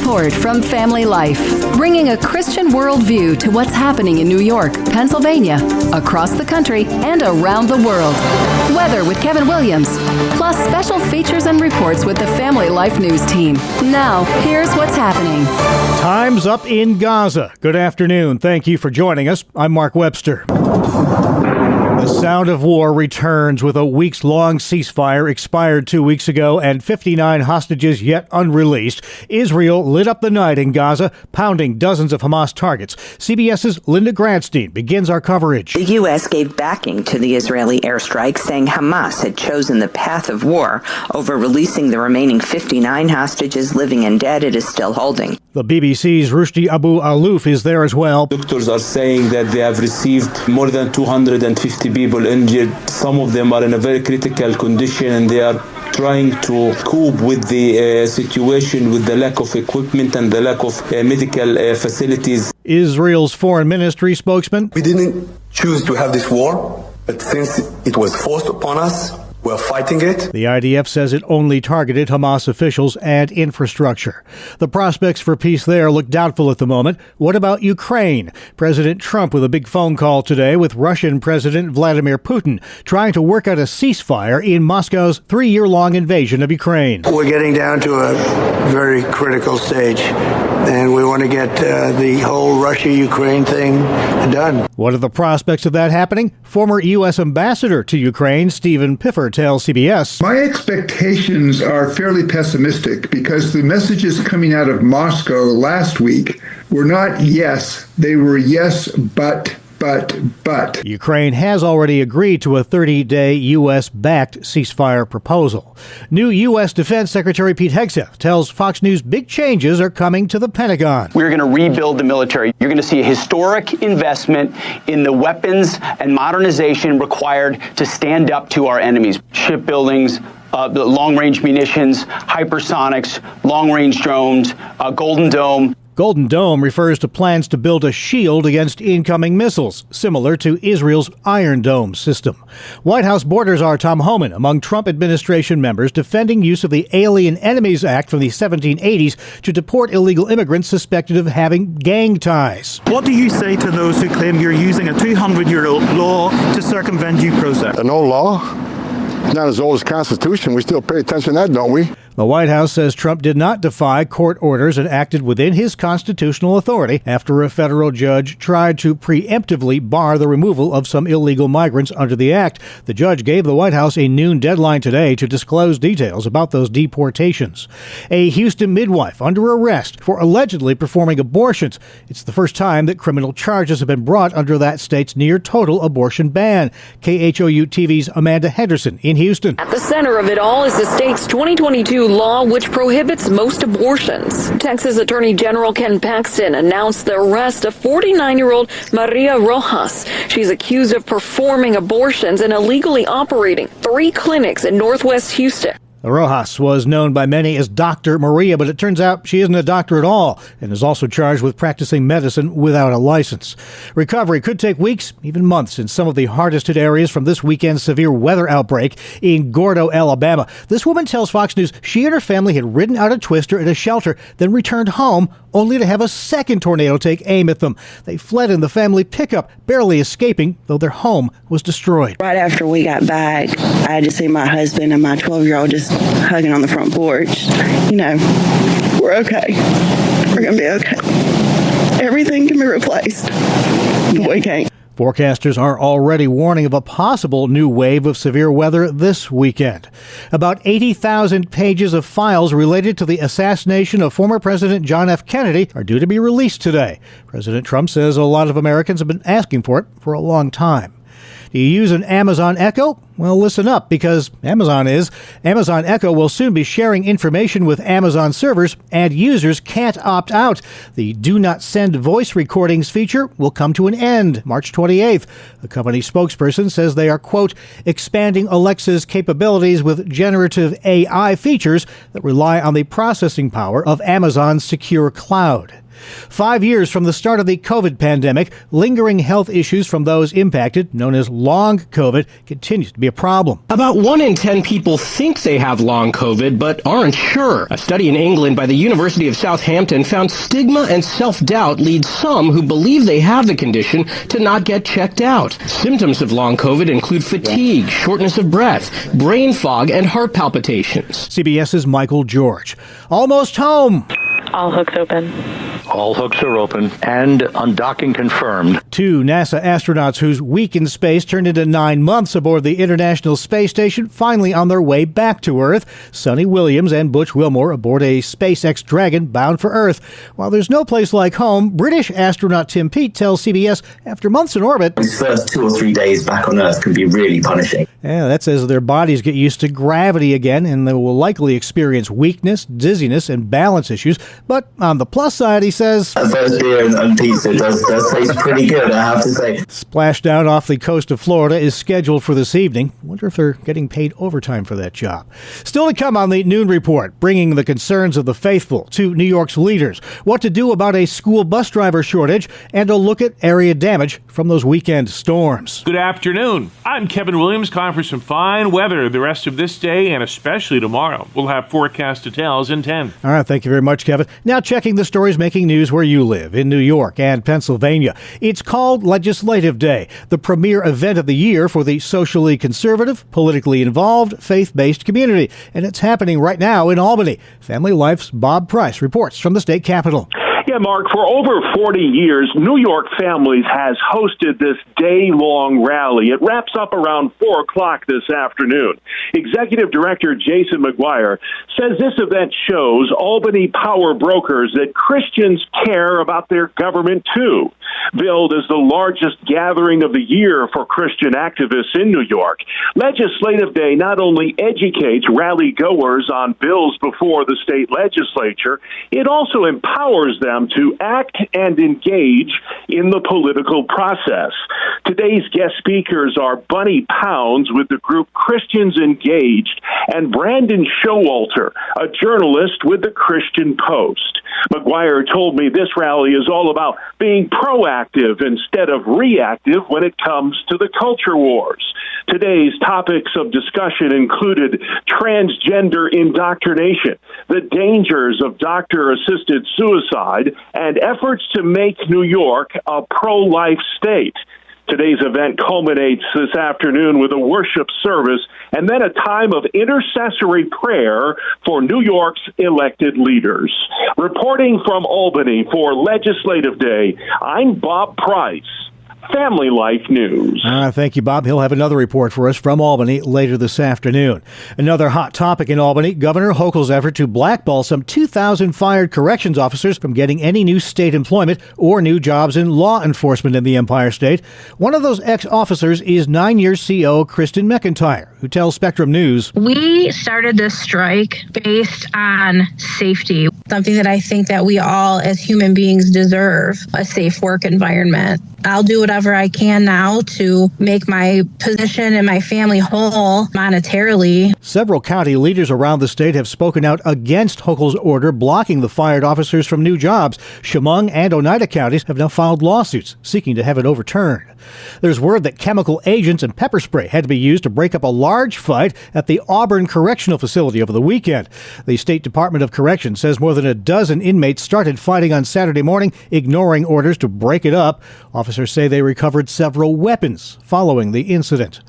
report from Family Life, bringing a Christian worldview to what's happening in New York, Pennsylvania, across the country, and around the world. Weather with Kevin Williams, plus special features and reports with the Family Life News team. Now, here's what's happening. Time's up in Gaza. Good afternoon. Thank you for joining us. I'm Mark Webster. The sound of war returns with a weeks-long ceasefire expired 2 weeks ago and 59 hostages yet unreleased. Israel lit up the night in Gaza, pounding dozens of Hamas targets. CBS's Linda Grantstein begins our coverage. The U.S. gave backing to the Israeli airstrike, saying Hamas had chosen the path of war over releasing the remaining 59 hostages, living and dead, it is still holding. The BBC's Rushdie Abu Alouf is there as well. Doctors are saying that they have received more than 250 people injured. Some of them are in a very critical condition, and they are trying to cope with the situation with the lack of equipment and the lack of medical facilities. Israel's foreign ministry spokesman. We didn't choose to have this war, but since it was forced upon us, we're fighting it. The IDF says it only targeted Hamas officials and infrastructure. The prospects for peace there look doubtful at the moment. What about Ukraine? President Trump with a big phone call today with Russian President Vladimir Putin, trying to work out a ceasefire in Moscow's 3-year-long invasion of Ukraine. We're getting down to a very critical stage, and we want to get the whole Russia-Ukraine thing done. What are the prospects of that happening? Former U.S. Ambassador to Ukraine, Stephen Piffer, tells CBS. My expectations are fairly pessimistic because the messages coming out of Moscow last week were not yes, they were yes, but. Ukraine has already agreed to a 30-day U.S.-backed ceasefire proposal. New U.S. Defense Secretary Pete Hegseth tells Fox News big changes are coming to the Pentagon. We're going to rebuild the military. You're going to see a historic investment in the weapons and modernization required to stand up to our enemies. Shipbuildings, the long-range munitions, hypersonics, long-range drones, Golden Dome. Golden Dome refers to plans to build a shield against incoming missiles, similar to Israel's Iron Dome system. White House Borders Czar Tom Homan among Trump administration members defending use of the Alien Enemies Act from the 1780s to deport illegal immigrants suspected of having gang ties. What do you say to those who claim you're using a 200-year-old law to circumvent due process? An old law? Not as old as the Constitution. We still pay attention to that, don't we? The White House says Trump did not defy court orders and acted within his constitutional authority after a federal judge tried to preemptively bar the removal of some illegal migrants under the act. The judge gave the White House a noon deadline today to disclose details about those deportations. A Houston midwife under arrest for allegedly performing abortions. It's the first time that criminal charges have been brought under that state's near-total abortion ban. KHOU TV's Amanda Henderson in Houston. At the center of it all is the state's 2022 law which prohibits most abortions. Texas Attorney General Ken Paxton announced the arrest of 49-year-old Maria Rojas. She's accused of performing abortions and illegally operating 3 clinics in Northwest Houston. Rojas was known by many as Dr. Maria, but it turns out she isn't a doctor at all and is also charged with practicing medicine without a license. Recovery could take weeks, even months, in some of the hardest hit areas from this weekend's severe weather outbreak in Gordo, Alabama. This woman tells Fox News she and her family had ridden out a twister at a shelter, then returned home only to have a second tornado take aim at them. They fled in the family pickup, barely escaping, though their home was destroyed. Right after we got back, I had to see my husband and my 12-year-old just hugging on the front porch. You know, we're okay. We're going to be okay. Everything can be replaced, but we can't. Forecasters are already warning of a possible new wave of severe weather this weekend. About 80,000 pages of files related to the assassination of former President John F. Kennedy are due to be released today. President Trump says a lot of Americans have been asking for it for a long time. Do you use an Amazon Echo? Well, listen up, because Amazon Echo will soon be sharing information with Amazon servers, and users can't opt out. The Do Not Send Voice Recordings feature will come to an end March 28th. The company spokesperson says they are, quote, expanding Alexa's capabilities with generative AI features that rely on the processing power of Amazon's secure cloud. 5 years from the start of the COVID pandemic, lingering health issues from those impacted, known as long COVID, continues to be a problem. About 1 in 10 people think they have long COVID, but aren't sure. A study in England by the University of Southampton found stigma and self-doubt lead some who believe they have the condition to not get checked out. Symptoms of long COVID include fatigue, shortness of breath, brain fog, and heart palpitations. CBS's Michael George. Almost home. All hooks open. All hooks are open and undocking confirmed. 2 NASA astronauts whose week in space turned into 9 months aboard the International Space Station finally on their way back to Earth. Sonny Williams and Butch Wilmore aboard a SpaceX Dragon bound for Earth. While there's no place like home, British astronaut Tim Peat tells CBS after months in orbit, these first 2 or 3 days back on Earth can be really punishing. Yeah, that's as their bodies get used to gravity again, and they will likely experience weakness, dizziness, and balance issues. But on the plus side, he says, that first beer and pizza does taste pretty good, I have to say. Splashdown off the coast of Florida is scheduled for this evening. Wonder if they're getting paid overtime for that job. Still to come on the Noon Report, bringing the concerns of the faithful to New York's leaders, what to do about a school bus driver shortage, and a look at area damage from those weekend storms. Good afternoon. I'm Kevin Williams, calling for some fine weather the rest of this day and especially tomorrow. We'll have forecast details in 10. All right, thank you very much, Kevin. Now checking the stories making news where you live, in New York and Pennsylvania. It's called Legislative Day, the premier event of the year for the socially conservative, politically involved, faith-based community. And it's happening right now in Albany. Family Life's Bob Price reports from the state capitol. Yeah, Mark, for over 40 years, New York Families has hosted this day-long rally. It wraps up around 4 o'clock this afternoon. Executive Director Jason McGuire says this event shows Albany power brokers that Christians care about their government, too. Billed as the largest gathering of the year for Christian activists in New York, Legislative Day not only educates rally-goers on bills before the state legislature, it also empowers them to act and engage in the political process. Today's guest speakers are Bunny Pounds with the group Christians Engaged and Brandon Showalter, a journalist with the Christian Post. McGuire told me this rally is all about being proactive instead of reactive when it comes to the culture wars. Today's topics of discussion included transgender indoctrination, the dangers of doctor-assisted suicide, and efforts to make New York a pro-life state. Today's event culminates this afternoon with a worship service and then a time of intercessory prayer for New York's elected leaders. Reporting from Albany for Legislative Day, I'm Bob Price. Family Life News. Thank you, Bob. He'll have another report for us from Albany later this afternoon. Another hot topic in Albany, Governor Hochul's effort to blackball some 2,000 fired corrections officers from getting any new state employment or new jobs in law enforcement in the Empire State. One of those ex-officers is 9-year CO Kristen McIntyre, who tells Spectrum News. We started this strike based on safety, something that I think that we all as human beings deserve, a safe work environment. I'll do whatever I can now to make my position and my family whole monetarily. Several county leaders around the state have spoken out against Hochul's order blocking the fired officers from new jobs. Chemung and Oneida counties have now filed lawsuits seeking to have it overturned. There's word that chemical agents and pepper spray had to be used to break up a large fight at the Auburn Correctional Facility over the weekend. The State Department of Corrections says more than a dozen inmates started fighting on Saturday morning, ignoring orders to break it up. Officers say they recovered several weapons following the incident.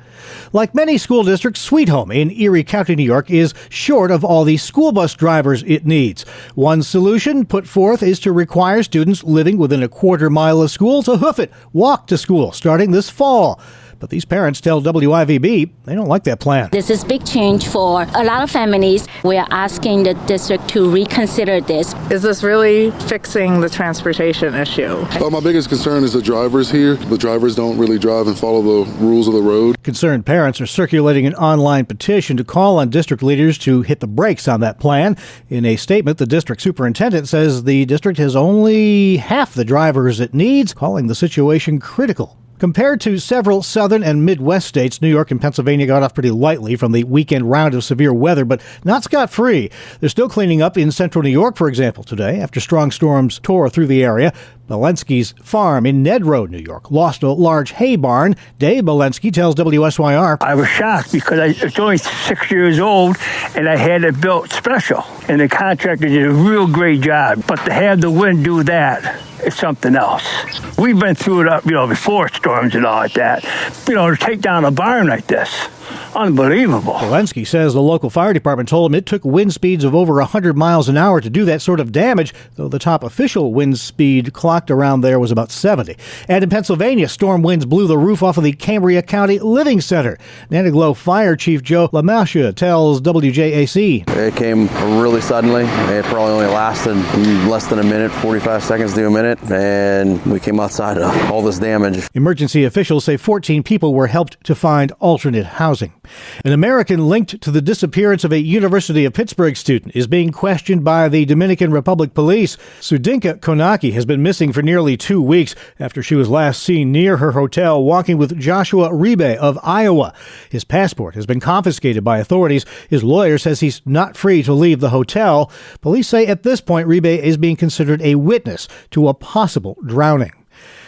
Like many school districts, Sweet Home in Erie County, New York, is short of all the school bus drivers it needs. One solution put forth is to require students living within a quarter mile of school to hoof it, walk to school, starting this fall. But these parents tell WIVB they don't like that plan. This is big change for a lot of families. We are asking the district to reconsider this. Is this really fixing the transportation issue? My biggest concern is the drivers here. The drivers don't really drive and follow the rules of the road. Concerned parents are circulating an online petition to call on district leaders to hit the brakes on that plan. In a statement, the district superintendent says the district has only half the drivers it needs, calling the situation critical Compared to several southern and Midwest states, New York and Pennsylvania got off pretty lightly from the weekend round of severe weather, but not scot-free. They're still cleaning up in central New York, for example, today, after strong storms tore through the area. Bolensky's farm in Ned Road, New York, lost a large hay barn. Dave Bolensky tells WSYR. I was shocked because it's only 6 years old, and I had it built special. And the contractor did a real great job. But to have the wind do that, it's something else. We've been through it, before storms and all like that. To take down a barn like this. Unbelievable. Bolensky says the local fire department told him it took wind speeds of over 100 miles an hour to do that sort of damage, though the top official wind speed clocked around there was about 70. And in Pennsylvania, storm winds blew the roof off of the Cambria County Living Center. Nantiglow Fire Chief Joe LaMascia tells WJAC. It came really suddenly. It probably only lasted less than a minute, 45 seconds to a minute, and we came outside of all this damage. Emergency officials say 14 people were helped to find alternate housing. An American linked to the disappearance of a University of Pittsburgh student is being questioned by the Dominican Republic Police. Sudinka Konaki has been missing for nearly 2 weeks after she was last seen near her hotel walking with Joshua Ribe of Iowa. His passport has been confiscated by authorities. His lawyer says he's not free to leave the hotel. Police say at this point Ribe is being considered a witness to a possible drowning.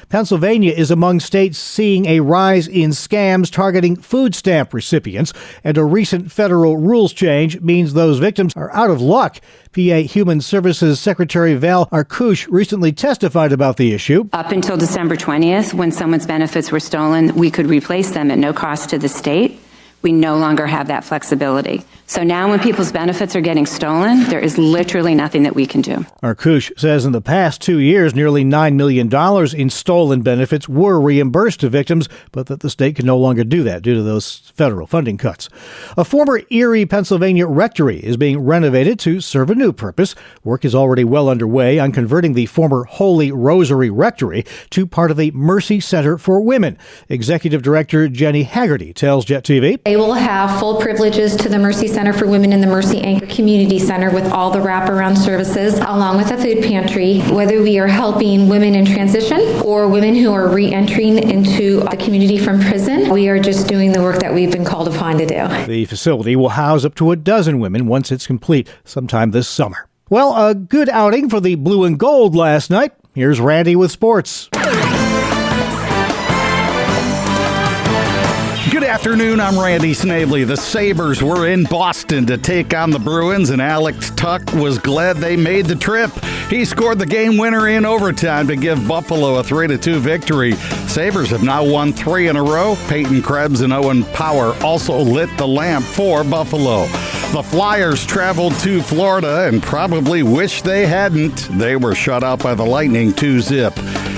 Pennsylvania is among states seeing a rise in scams targeting food stamp recipients, and a recent federal rules change means those victims are out of luck. PA Human Services Secretary Val Arkush recently testified about the issue. Up until December 20th, when someone's benefits were stolen, we could replace them at no cost to the state. We no longer have that flexibility. So now when people's benefits are getting stolen, there is literally nothing that we can do. Arkush says in the past 2 years, nearly $9 million in stolen benefits were reimbursed to victims, but that the state can no longer do that due to those federal funding cuts. A former Erie, Pennsylvania rectory is being renovated to serve a new purpose. Work is already well underway on converting the former Holy Rosary Rectory to part of the Mercy Center for Women. Executive Director Jenny Haggerty tells Jet TV. They will have full privileges to the Mercy Center for Women in the Mercy Anchor Community Center with all the wraparound services, along with a food pantry, whether we are helping women in transition or women who are re-entering into the community from prison. We are just doing the work that we've been called upon to do. The facility will house up to a dozen women once it's complete sometime this summer. Well, a good outing for the blue and gold last night. Here's Randy with sports. Good afternoon, I'm Randy Snavely. The Sabres were in Boston to take on the Bruins, and Alex Tuch was glad they made the trip. He scored the game winner in overtime to give Buffalo a 3-2 victory. Sabres have now won 3 in a row. Peyton Krebs and Owen Power also lit the lamp for Buffalo. The Flyers traveled to Florida and probably wish they hadn't. They were shut out by the Lightning 2-0.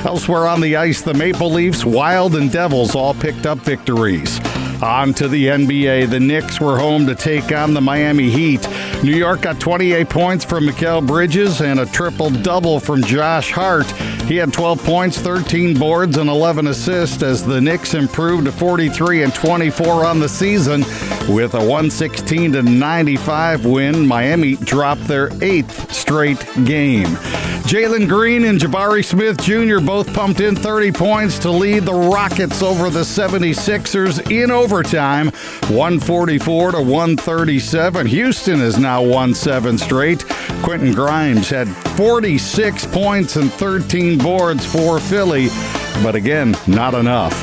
Elsewhere on the ice, the Maple Leafs, Wild, and Devils all picked up victories. On to the NBA. The Knicks were home to take on the Miami Heat. New York got 28 points from Mikal Bridges and a triple-double from Josh Hart. He had 12 points, 13 boards, and 11 assists as the Knicks improved to 43-24 on the season. With a 116-95 win, Miami dropped their 8th straight game. Jalen Green and Jabari Smith Jr. both pumped in 30 points to lead the Rockets over the 76ers in overtime, 144-137. Houston has now won 7 straight. Quentin Grimes had 46 points and 13 boards for Philly, but again, not enough.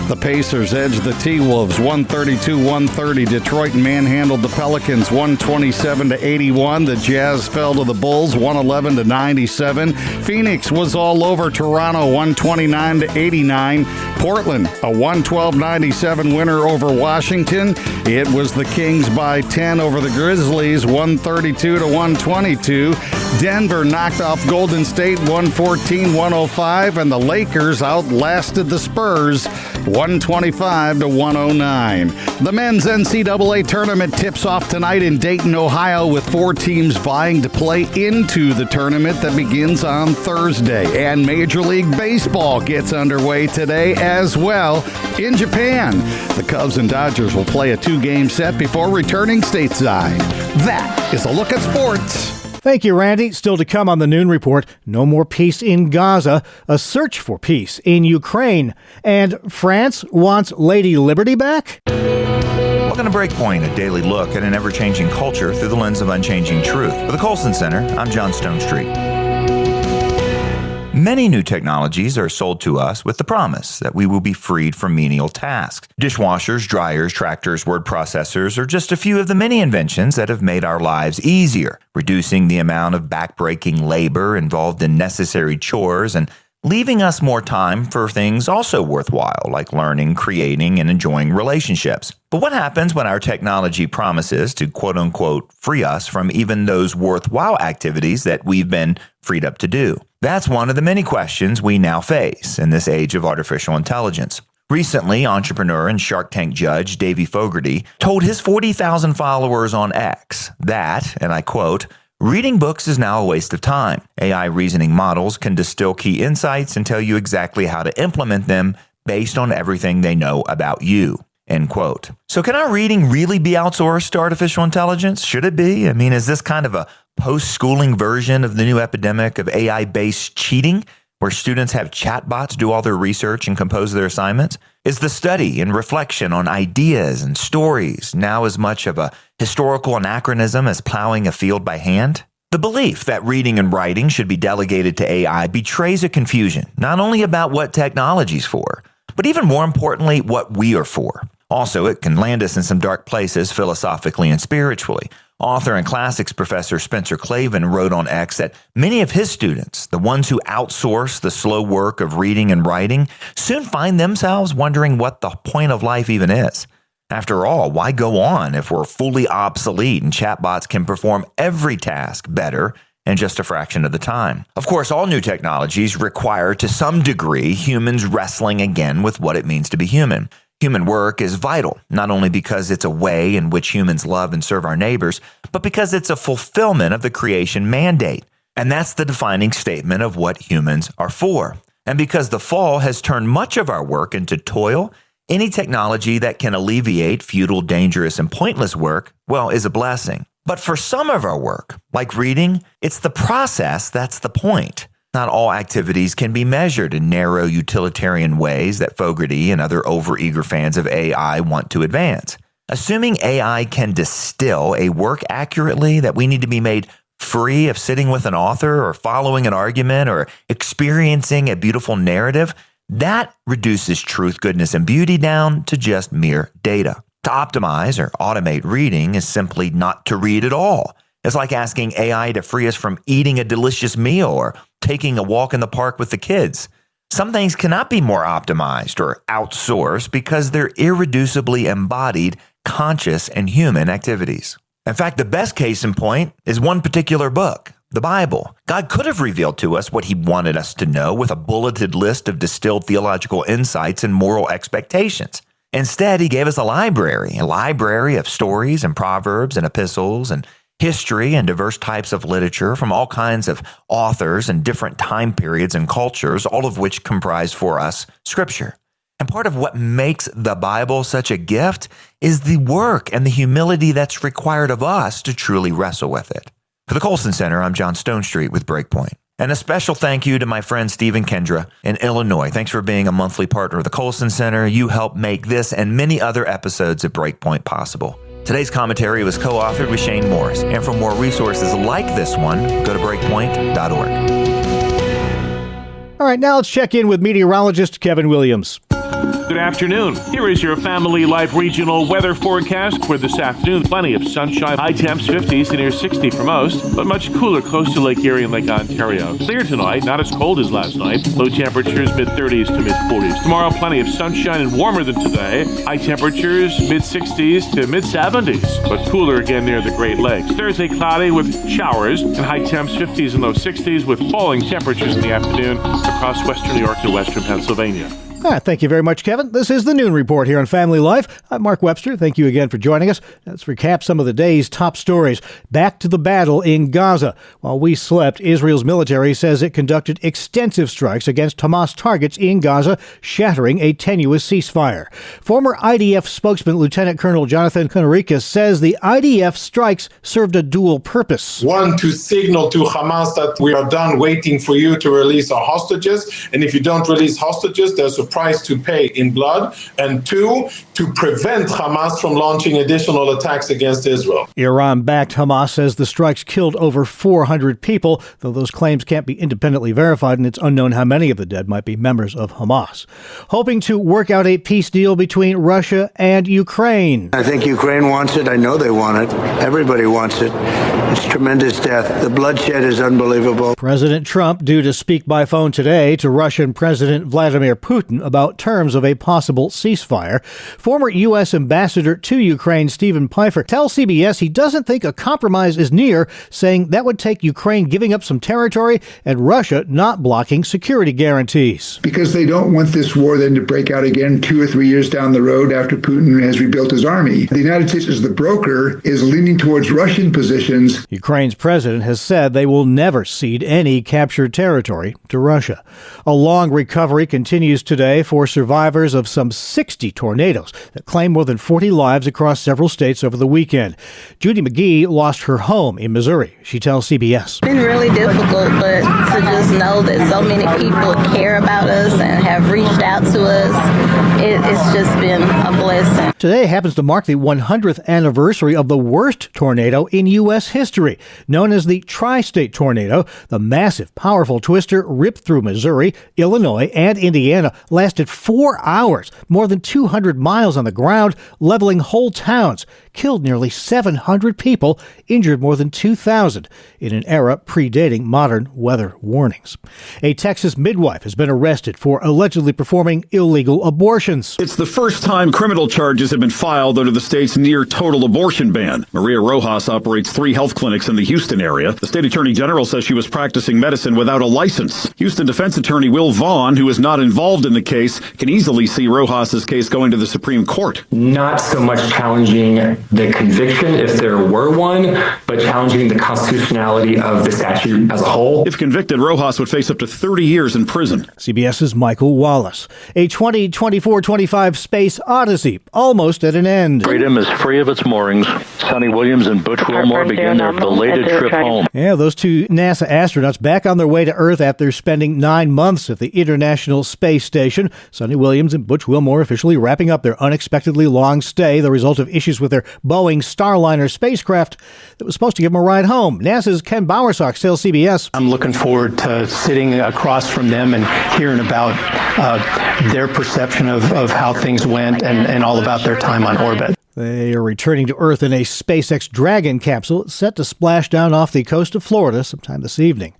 The Pacers edged the T-Wolves 132-130. Detroit manhandled the Pelicans 127-81. The Jazz fell to the Bulls 111-97. Phoenix was all over Toronto 129-89. Portland, a 112-97 winner over Washington. It was the Kings by 10 over the Grizzlies 132-122. Denver knocked off Golden State 114-105, and the Lakers outlasted the Spurs 125-109. The men's NCAA tournament tips off tonight in Dayton, Ohio, with 4 teams vying to play into the tournament that begins on Thursday. And Major League Baseball gets underway today as well in Japan. The Cubs and Dodgers will play a 2-game set before returning stateside. That is a look at sports. Thank you, Randy. Still to come on the Noon Report, no more peace in Gaza, a search for peace in Ukraine, and France wants Lady Liberty back? Welcome to Breakpoint, a daily look at an ever-changing culture through the lens of unchanging truth. For the Colson Center, I'm John Stonestreet. Many new technologies are sold to us with the promise that we will be freed from menial tasks. Dishwashers, dryers, tractors, word processors are just a few of the many inventions that have made our lives easier, reducing the amount of backbreaking labor involved in necessary chores and leaving us more time for things also worthwhile, like learning, creating, and enjoying relationships. But what happens when our technology promises to quote-unquote free us from even those worthwhile activities that we've been freed up to do? That's one of the many questions we now face in this age of artificial intelligence. Recently, entrepreneur and Shark Tank judge Davey Fogarty told his 40,000 followers on X that, and I quote, "Reading books is now a waste of time. AI reasoning models can distill key insights and tell you exactly how to implement them based on everything they know about you." End quote. So can our reading really be outsourced to artificial intelligence? Should it be? I mean, is this kind of a post-schooling version of the new epidemic of AI-based cheating, where students have chatbots do all their research and compose their assignments? Is the study and reflection on ideas and stories now as much of a historical anachronism as plowing a field by hand? The belief that reading and writing should be delegated to AI betrays a confusion, not only about what technology's for, but even more importantly, what we are for. Also, it can land us in some dark places philosophically and spiritually. Author and classics professor Spencer Clavin wrote on X that many of his students, the ones who outsource the slow work of reading and writing, soon find themselves wondering what the point of life even is. After all, why go on if we're fully obsolete and chatbots can perform every task better in just a fraction of the time? Of course, all new technologies require to some degree humans wrestling again with what it means to be human. Human work is vital, not only because it's a way in which humans love and serve our neighbors, but because it's a fulfillment of the creation mandate. And that's the defining statement of what humans are for. And because the fall has turned much of our work into toil, any technology that can alleviate futile, dangerous, and pointless work, well, is a blessing. But for some of our work, like reading, it's the process that's the point. Not all activities can be measured in narrow utilitarian ways that Fogarty and other overeager fans of AI want to advance. Assuming AI can distill a work accurately, that we need to be made free of sitting with an author or following an argument or experiencing a beautiful narrative, that reduces truth, goodness, and beauty down to just mere data. To optimize or automate reading is simply not to read at all. It's like asking AI to free us from eating a delicious meal or taking a walk in the park with the kids. Some things cannot be more optimized or outsourced because they're irreducibly embodied, conscious, and human activities. In fact, the best case in point is one particular book, the Bible. God could have revealed to us what he wanted us to know with a bulleted list of distilled theological insights and moral expectations. Instead, he gave us a library of stories and proverbs and epistles and history and diverse types of literature from all kinds of authors and different time periods and cultures, all of which comprise for us Scripture. And part of what makes the Bible such a gift is the work and the humility that's required of us to truly wrestle with it. For the Colson Center, I'm John Stonestreet with Breakpoint. And a special thank you to my friend Stephen Kendra in Illinois. Thanks for being a monthly partner of the Colson Center. You help make this and many other episodes of Breakpoint possible. Today's commentary was co-authored with Shane Morris. And for more resources like this one, go to breakpoint.org. All right, now let's check in with meteorologist Kevin Williams. Good afternoon. Here is your Family Life regional weather forecast for this afternoon. Plenty of sunshine, high temps 50s to near 60 for most, but much cooler close to Lake Erie and Lake Ontario. Clear tonight, not as cold as last night. Low temperatures mid-30s to mid-40s. Tomorrow, plenty of sunshine and warmer than today. High temperatures mid-60s to mid-70s, but cooler again near the Great Lakes. Thursday, cloudy with showers and high temps 50s and low 60s with falling temperatures in the afternoon across western New York to western Pennsylvania. Thank you very much, Kevin. This is the Noon Report here on Family Life. I'm Mark Webster. Thank you again for joining us. Let's recap some of the day's top stories. Back to the battle in Gaza. While we slept, Israel's military says it conducted extensive strikes against Hamas targets in Gaza, shattering a tenuous ceasefire. Former IDF spokesman Lieutenant Colonel Jonathan Conarica says the IDF strikes served a dual purpose. One, to signal to Hamas that we are done waiting for you to release our hostages. And if you don't release hostages, there's a price to pay in blood. And two, to prevent Hamas from launching additional attacks against Israel. Iran-backed Hamas says the strikes killed over 400 people, though those claims can't be independently verified, and it's unknown how many of the dead might be members of Hamas. Hoping to work out a peace deal between Russia and Ukraine. I think Ukraine wants it. I know they want it. Everybody wants it. It's tremendous death. The bloodshed is unbelievable. President Trump due to speak by phone today to Russian President Vladimir Putin about terms of a possible ceasefire. Former U.S. Ambassador to Ukraine Stephen Pfeiffer tells CBS he doesn't think a compromise is near, saying that would take Ukraine giving up some territory and Russia not blocking security guarantees. Because they don't want this war then to break out again 2 or 3 years down the road after Putin has rebuilt his army. The United States, as the broker, is leaning towards Russian positions. Ukraine's president has said they will never cede any captured territory to Russia. A long recovery continues today for survivors of some 60 tornadoes that claimed more than 40 lives across several states over the weekend. Judy McGee lost her home in Missouri. She tells CBS. It's been really difficult, but to just know that so many people care about us and have reached out to us, it's just been a blessing. Today happens to mark the 100th anniversary of the worst tornado in U.S. history. Known as the Tri-State Tornado, the massive, powerful twister ripped through Missouri, Illinois, and Indiana, lasted 4 hours, more than 200 miles on the ground, leveling whole towns, killed nearly 700 people, injured more than 2,000 in an era predating modern weather warnings. A Texas midwife has been arrested for allegedly performing illegal abortions. It's the first time criminal charges have been filed under the state's near total abortion ban. Maria Rojas operates 3 health clinics in the Houston area. The state attorney general says she was practicing medicine without a license. Houston defense attorney Will Vaughn, who is not involved in the case, can easily see Rojas's case going to the Supreme Court. Not so much challenging the conviction, if there were one, but challenging the constitutionality of the statute as a whole. If convicted, Rojas would face up to 30 years in prison. CBS's Michael Wallace. A 2024-25 space odyssey almost at an end. Freedom is free of its moorings. Sonny Williams and Butch Wilmore begin their belated trip home. Yeah, those two NASA astronauts back on their way to Earth after spending 9 months at the International Space Station. Sonny Williams and Butch Wilmore officially wrapping up their unexpectedly long stay, the result of issues with their Boeing Starliner spacecraft that was supposed to give them a ride home. NASA's Ken Bowersox tells CBS. I'm looking forward to sitting across from them and hearing about their perception of how things went and all about their time on orbit. They are returning to Earth in a SpaceX Dragon capsule set to splash down off the coast of Florida sometime this evening.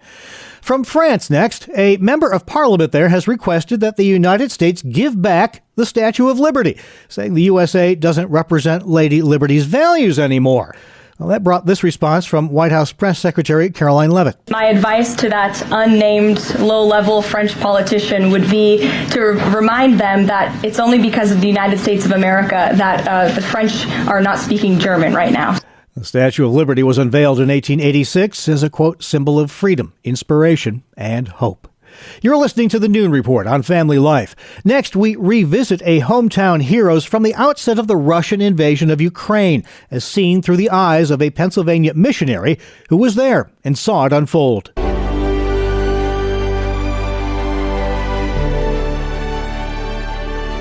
From France next, a member of parliament there has requested that the United States give back the Statue of Liberty, saying the USA doesn't represent Lady Liberty's values anymore. Well, that brought this response from White House Press Secretary Caroline Leavitt. My advice to that unnamed low-level French politician would be to remind them that it's only because of the United States of America that the French are not speaking German right now. The Statue of Liberty was unveiled in 1886 as a, quote, symbol of freedom, inspiration, and hope. You're listening to the Noon Report on Family Life. Next, we revisit a hometown heroes from the outset of the Russian invasion of Ukraine, as seen through the eyes of a Pennsylvania missionary who was there and saw it unfold.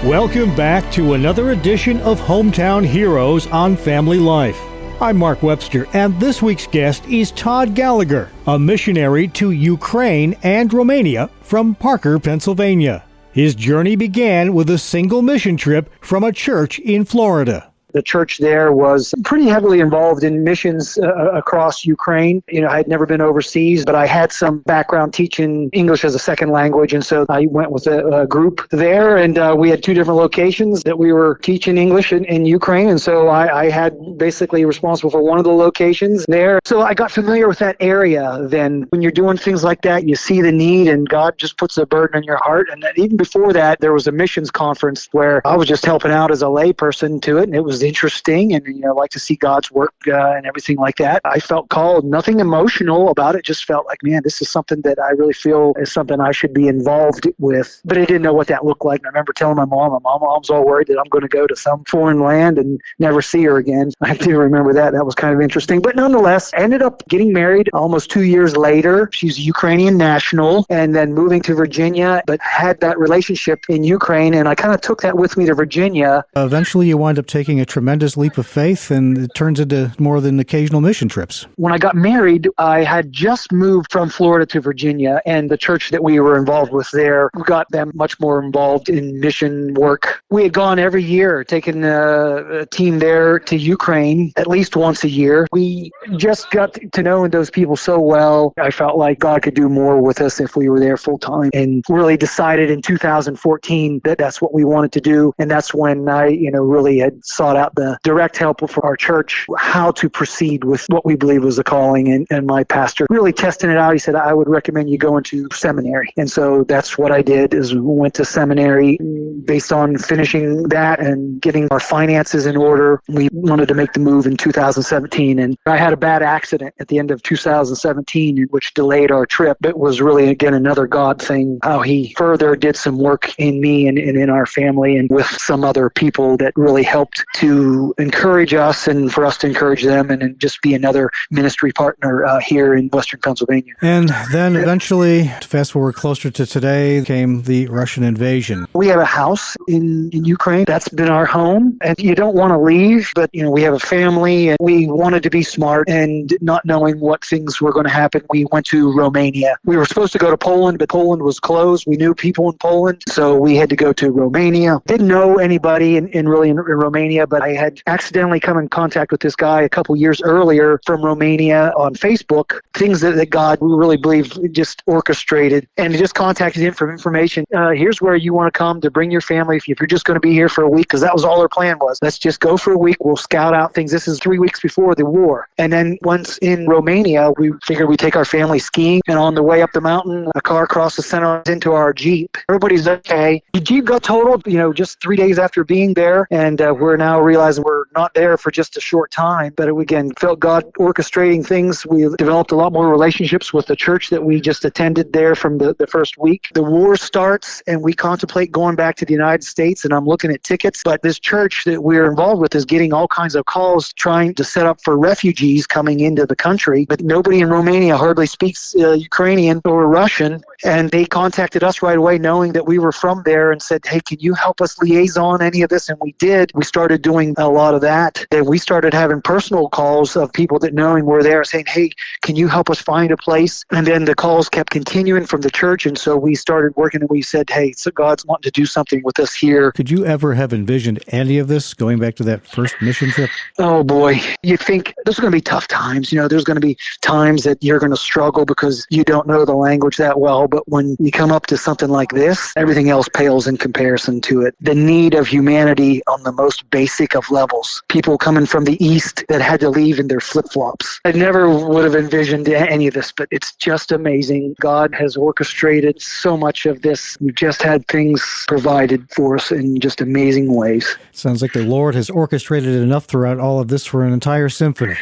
Welcome back to another edition of Hometown Heroes on Family Life. I'm Mark Webster, and this week's guest is Todd Gallagher, a missionary to Ukraine and Romania from Parker, Pennsylvania. His journey began with a single mission trip from a church in Florida. The church there was pretty heavily involved in missions across Ukraine. I had never been overseas, but I had some background teaching English as a second language, and so I went with a group there, and we had 2 different locations that we were teaching English in Ukraine, and so I had basically responsible for one of the locations there. So I got familiar with that area. Then when you're doing things like that, you see the need, and God just puts a burden in your heart. And even before that, there was a missions conference where I was just helping out as a lay person to it, and it was interesting, and I like to see God's work and everything like that. I felt called, nothing emotional about it, just felt like, man, this is something that I really feel is something I should be involved with. But I didn't know what that looked like. And I remember telling my mom was all worried that I'm going to go to some foreign land and never see her again. I do remember that. That was kind of interesting. But nonetheless, I ended up getting married almost 2 years later. She's a Ukrainian national, and then moving to Virginia, but had that relationship in Ukraine, and I kind of took that with me to Virginia. Eventually, you wind up taking a tremendous leap of faith, and it turns into more than occasional mission trips. When I got married, I had just moved from Florida to Virginia, and the church that we were involved with there got them much more involved in mission work. We had gone every year, taken a team there to Ukraine at least once a year. We just got to know those people so well. I felt like God could do more with us if we were there full time, and really decided in 2014 that that's what we wanted to do. And that's when I, really had sought out the direct help for our church, how to proceed with what we believe was a calling. And my pastor really testing it out. He said, I would recommend you go into seminary. And so that's what I did, is went to seminary based on finishing that and getting our finances in order. We wanted to make the move in 2017. And I had a bad accident at the end of 2017, which delayed our trip. It was really, again, another God thing, how he further did some work in me and in our family, and with some other people that really helped to encourage us and for us to encourage them, and just be another ministry partner here in Western Pennsylvania. And then eventually, fast forward closer to today, came the Russian invasion. We have a house in Ukraine. That's been our home, and you don't want to leave, but we have a family, and we wanted to be smart, and not knowing what things were going to happen, we went to Romania. We were supposed to go to Poland, but Poland was closed. We knew people in Poland, so we had to go to Romania. Didn't know anybody in Romania, but I had accidentally come in contact with this guy a couple years earlier from Romania on Facebook, things that God, we really believe, just orchestrated, and just contacted him for information. Here's where you want to come to bring your family if you're just going to be here for a week, because that was all our plan was. Let's just go for a week. We'll scout out things. This is 3 weeks before the war. And then once in Romania, we figured we'd take our family skiing, and on the way up the mountain, a car crossed the center into our Jeep. Everybody's okay. The Jeep got totaled, just 3 days after being there, and we're now realizing we're not there for just a short time. But again, felt God orchestrating things. We developed a lot more relationships with the church that we just attended there from the first week. The war starts, and we contemplate going back to the United States, and I'm looking at tickets. But this church that we're involved with is getting all kinds of calls trying to set up for refugees coming into the country. But nobody in Romania hardly speaks Ukrainian or Russian. And they contacted us right away, knowing that we were from there, and said, hey, can you help us liaison any of this? And we did. We started doing a lot of that. Then we started having personal calls of people that knowing we're there, saying, hey, can you help us find a place? And then the calls kept continuing from the church. And so we started working, and we said, hey, so God's wanting to do something with us here. Could you ever have envisioned any of this going back to that first mission trip? Oh, boy. You think there's going to be tough times. There's going to be times that you're going to struggle because you don't know the language that well. But when you come up to something like this, everything else pales in comparison to it. The need of humanity on the most basic of levels. People coming from the East that had to leave in their flip-flops. I never would have envisioned any of this, but it's just amazing. God has orchestrated so much of this. We've just had things provided for us in just amazing ways. Sounds like the Lord has orchestrated enough throughout all of this for an entire symphony.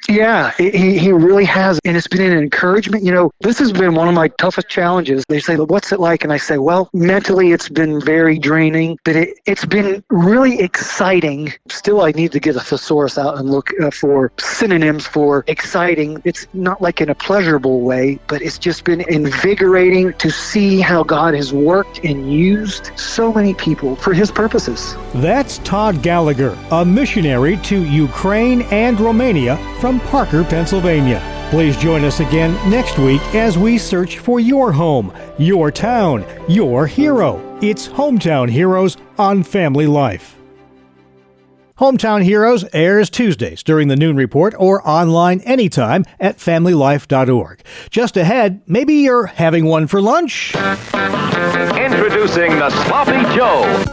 Yeah, he really has. And it's been an encouragement. This has been one of my toughest challenges. They say, what's it like? And I say, well, mentally it's been very draining, but it's been really exciting. Still, I need to get a thesaurus out and look for synonyms for exciting. It's not like in a pleasurable way, but it's just been invigorating to see how God has worked and used so many people for his purposes. That's Todd Gallagher, a missionary to Ukraine and Romania from Parker, Pennsylvania. Please join us again next week as we search for your home, your town, your hero. It's Hometown Heroes on Family Life. Hometown Heroes airs Tuesdays during the Noon Report or online anytime at familylife.org. Just ahead, maybe you're having one for lunch. Introducing the Sloppy Joe.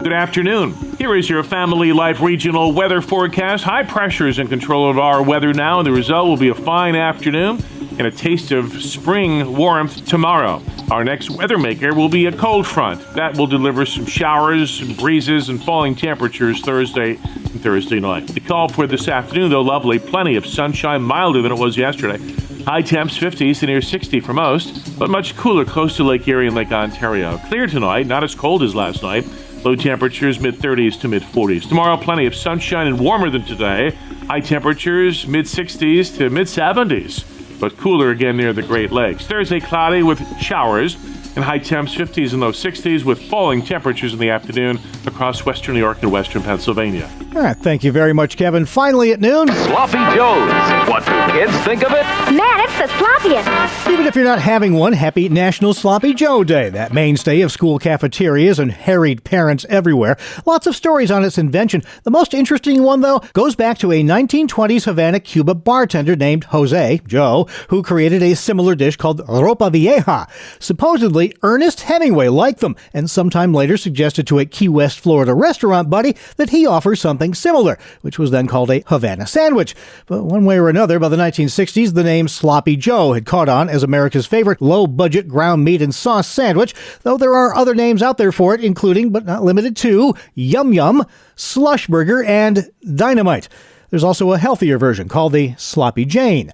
Good afternoon. Here is your Family Life regional weather forecast. High pressure is in control of our weather now, and the result will be a fine afternoon and a taste of spring warmth tomorrow. Our next weather maker will be a cold front. That will deliver some showers, some breezes, and falling temperatures Thursday and Thursday night. The call for this afternoon, though, lovely. Plenty of sunshine, milder than it was yesterday. High temps 50s to near 60 for most, but much cooler close to Lake Erie and Lake Ontario. Clear tonight, not as cold as last night. Low temperatures mid-30s to mid-40s. Tomorrow, plenty of sunshine and warmer than today. High temperatures mid-60s to mid-70s, but cooler again near the Great Lakes. Thursday, cloudy with showers and high temps 50s and low 60s with falling temperatures in the afternoon across western New York and western Pennsylvania. All right, thank you very much, Kevin. Finally at noon, Sloppy Joe's. What do kids think of it? Man, it's the sloppiest. even if you're not having one, happy National Sloppy Joe Day, that mainstay of school cafeterias and harried parents everywhere. Lots of stories on its invention. The most interesting one, though, goes back to a 1920s Havana, Cuba bartender named Jose, Joe, who created a similar dish called ropa vieja. Supposedly, Ernest Hemingway liked them, and sometime later suggested to a Key West, Florida restaurant buddy that he offer something similar, which was then called a Havana sandwich. But one way or another, by the 1960s, the name Sloppy Joe had caught on as America's favorite low-budget ground meat and sauce sandwich, though there are other names out there for it, including, but not limited to, Yum Yum, Slush Burger, and Dynamite. There's also a healthier version called the Sloppy Jane.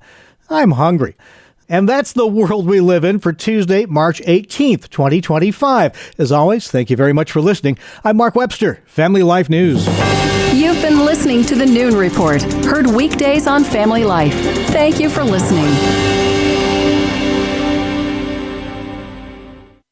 I'm hungry. And that's the world we live in for Tuesday, March 18th, 2025. As always, thank you very much for listening. I'm Mark Webster, Family Life News. You've been listening to the Noon Report, heard weekdays on Family Life. Thank you for listening.